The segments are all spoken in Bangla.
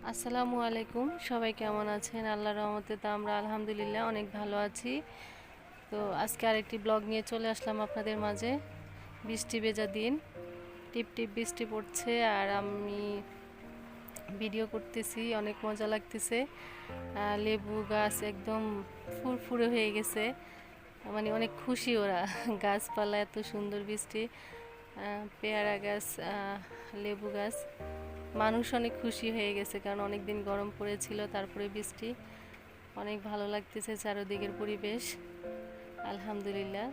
আসসালামু আলাইকুম, সবাই কেমন আছেন? আল্লাহর রহমতে তো আমরা আলহামদুলিল্লাহ অনেক ভালো আছি। তো আজকে আরেকটি ব্লগ নিয়ে চলে আসলাম আপনাদের মাঝে। বৃষ্টি ভেজা দিন, টিপ টিপ বৃষ্টি পড়ছে আর আমি ভিডিও করতেছি, অনেক মজা লাগতেছে। লেবু গাছ একদম ফুরফুরে হয়ে গেছে, মানে অনেক খুশি ওরা। গাছপালা এত সুন্দর, বৃষ্টি, পেয়ারা গাছ, লেবু গাছ, মানুষ অনেক খুশি হয়ে গেছে কারণ অনেক দিন গরম পড়েছিল, তারপরে বৃষ্টি। অনেক ভালো লাগতেছে চারদিকের পরিবেশ, আলহামদুলিল্লাহ।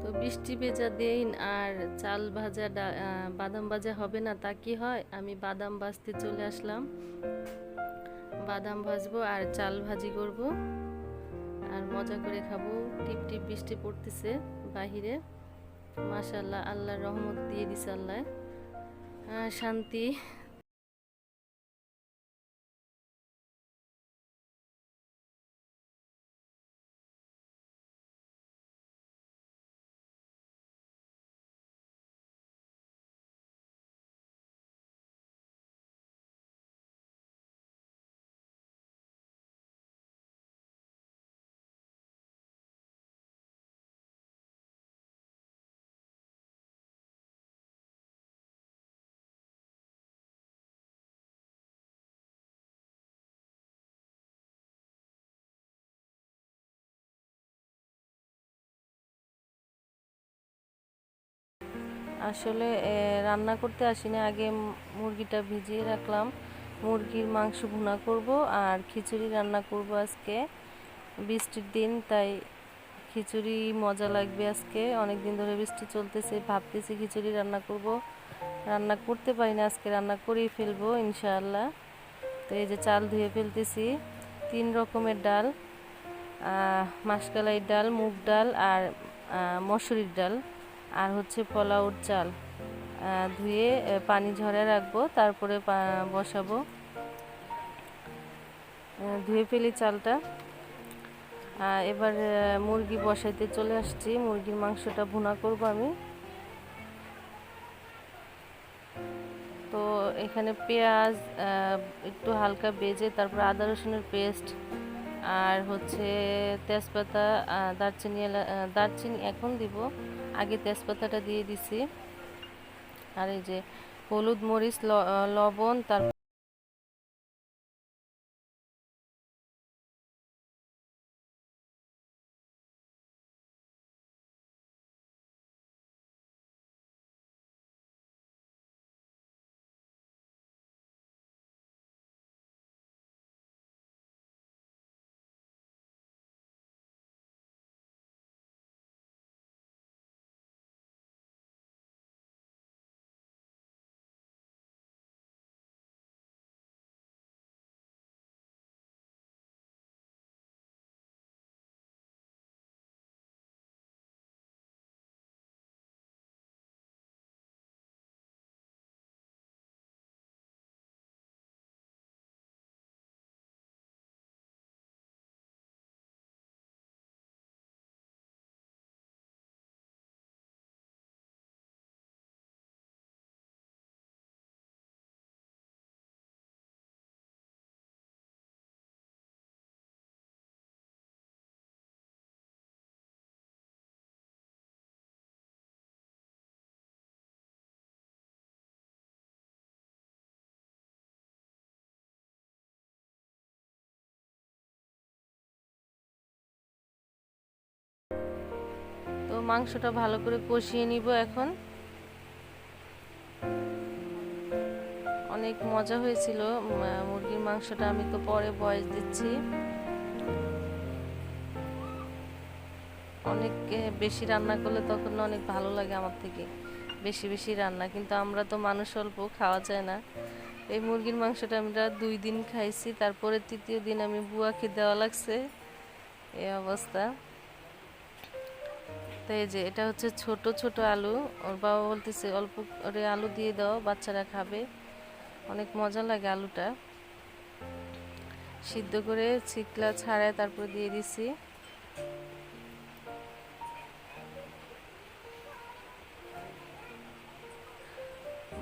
তো বৃষ্টি ভেজা দিন আর চাল ভাজা বাদাম ভাজা হবে না তা কি হয়? আমি বাদাম ভাজতে চলে আসলাম। বাদাম ভাজবো আর চাল ভাজি করব আর মজা করে খাবো। টিপ টিপ বৃষ্টি পড়তেছে বাহিরে, মাশাআল্লাহ, আল্লাহর রহমত দিয়ে দিছে আল্লাহ, শান্তি। আসলে রান্না করতে আসিনি, আগে মুরগিটা ভিজিয়ে রাখলাম। মুরগির মাংস ভুনা করব আর খিচুড়ি রান্না করব আজকে। বৃষ্টির দিন তাই খিচুড়ি মজা লাগবে আজকে। অনেক দিন ধরে বৃষ্টি চলতেছে, ভাবতেছি খিচুড়ি রান্না করব। রান্না করতে পারি না, আজকে রান্না করেই ফেলবো ইনশাআল্লাহ। তো এই যে চাল ধুয়ে ফেলতেছি, 3 রকমের ডাল, মাসকলাই ডাল, মুগ ডাল আর মসুরির ডাল, আর হচ্ছে পোলাওর চাল। ধুয়ে পানি ঝরে রাখবো, তারপরে বসাবো। ধুয়ে ফেলি চালটা। এবার মুরগি বসাইতে চলে আসছি, মুরগির মাংসটা ভুনা করব আমি। তো এখানে পেঁয়াজ একটু হালকা ভেজে, তারপর আদা রসুনের পেস্ট, আর হচ্ছে তেজপাতা, দারচিনি এখন দিব, আগে তেজপাতাটা দিয়ে দিছি। আর এই যে হলুদ মরিচ লবণ, তারপর তো মাংসটা ভালো করে কষিয়ে নিব এখন। অনেক মজা হয়েছিল মুরগির মাংসটা। আমি তো পরে ভয়েস দিচ্ছি। অনেক বেশি রান্না করলে তখন অনেক ভালো লাগে আমার থেকে, বেশি বেশি রান্না, কিন্তু আমরা তো মানুষ অল্প, খাওয়া যায় না। এই মুরগির মাংসটা আমরা 2 দিন খাইছি, তারপরে তৃতীয় দিন আমি বুয়াকে দেওয়া লাগছে, এই অবস্থা। তো এই যে এটা হচ্ছে ছোট ছোট আলু, ওর বাবা বলতেছে অল্প করে আলু দিয়ে দাও, বাচ্চারা খাবে, অনেক মজা লাগে আলুটা। সিদ্ধ করে ছিকলা ছাড়ায় তারপর দিয়ে দিছি।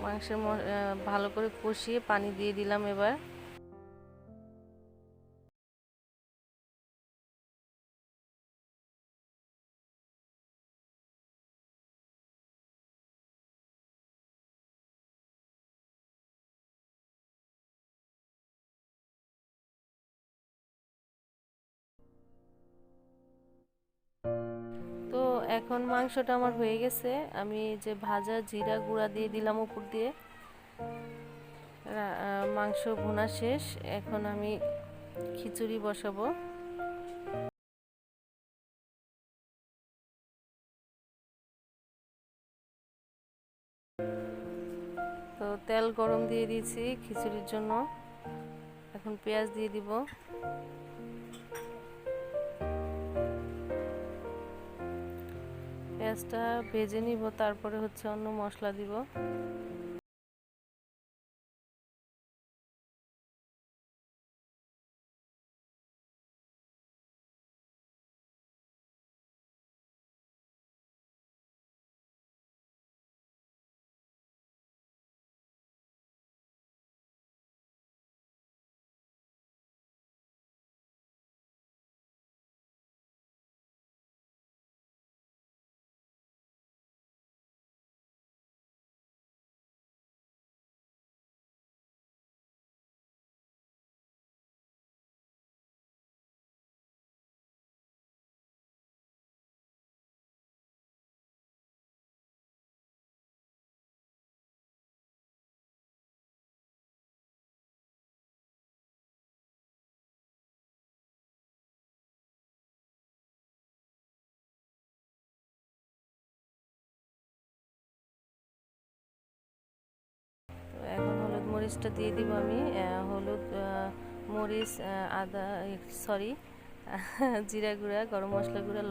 মাংসের ভালো করে কষিয়ে পানি দিয়ে দিলাম এবার। তো এখন মাংসটা আমার হয়ে গেছে, আমি যে ভাজা জিরা গুঁড়া দিয়ে দিলাম উপর দিয়ে। মাংস ভুনা শেষ, এখন আমি খিচুড়ি বসাবো। তো তেল গরম দিয়ে দিয়েছি খিচুড়ির জন্য, এখন পেঁয়াজ দিয়ে দিব। পেঁয়াজটা ভেজে নিব, তারপরে হচ্ছে অন্য মশলা দিব। তো এখন হলুদ মরিচটা দিয়ে দিব আমি। হলুদ, মরিচ, আদা, সরি, জিরা গুঁড়া, গরম মশলা গুঁড়া,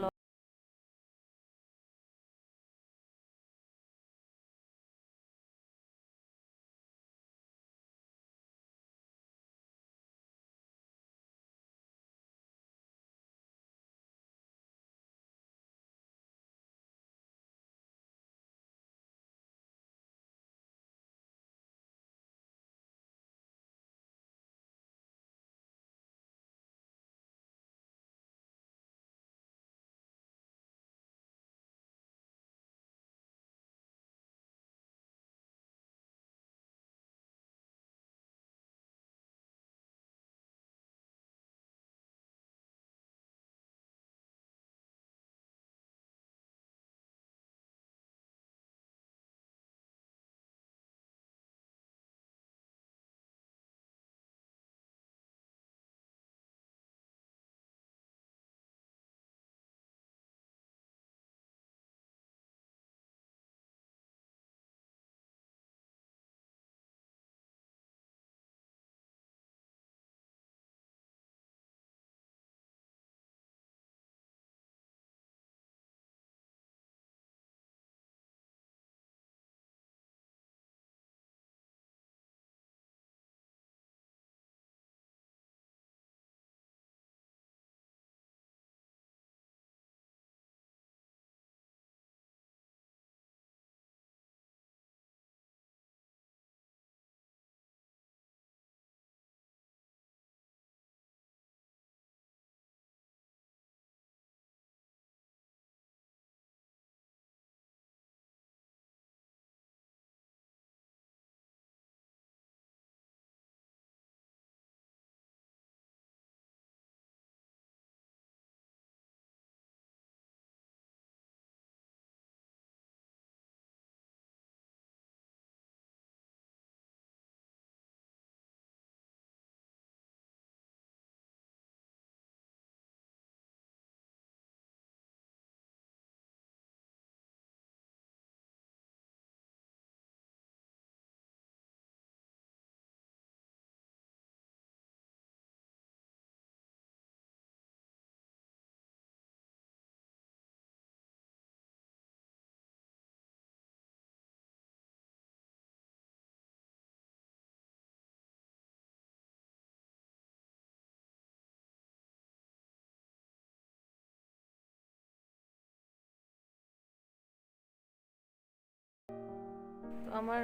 আমার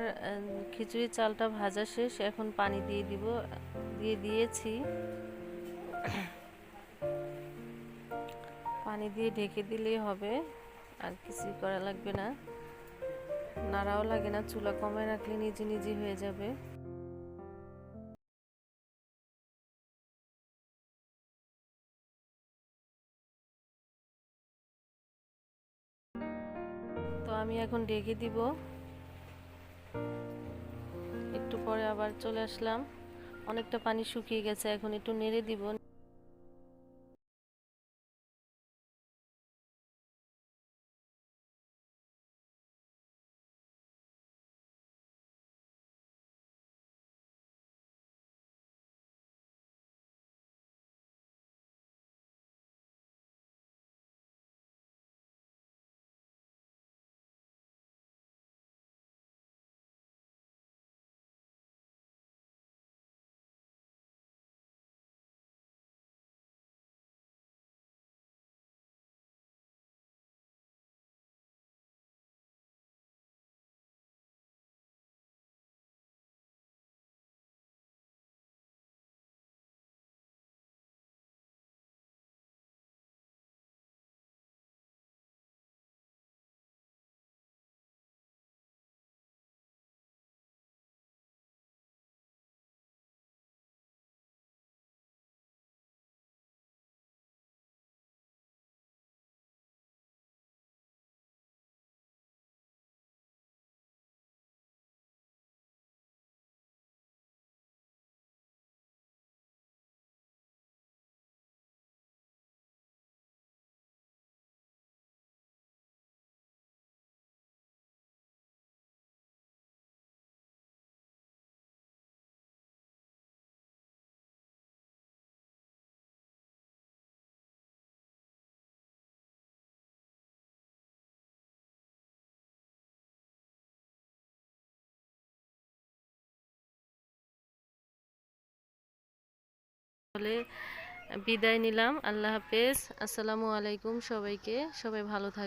খিচুড়ির চালটা ভাজা শেষ, এখন পানি দিয়ে দিব, দিয়ে দিয়েছি। পানি দিয়ে ঢেকে দিলেই হবে, আর কিছুই করা লাগবে না, নাড়াও লাগে না, চুলা কমায় রাখলে নিজে নিজে হয়ে যাবে। তো আমি এখন ঢেকে দিব, একটু পরে আবার চলে আসলাম, অনেকটা পানি শুকিয়ে গেছে, এখন একটু নেড়ে দিব। বলে বিদায় নিলাম, আল্লাহ হাফেজ, আসসালামু আলাইকুম সবাইকে, সবাই ভালো থাকবেন।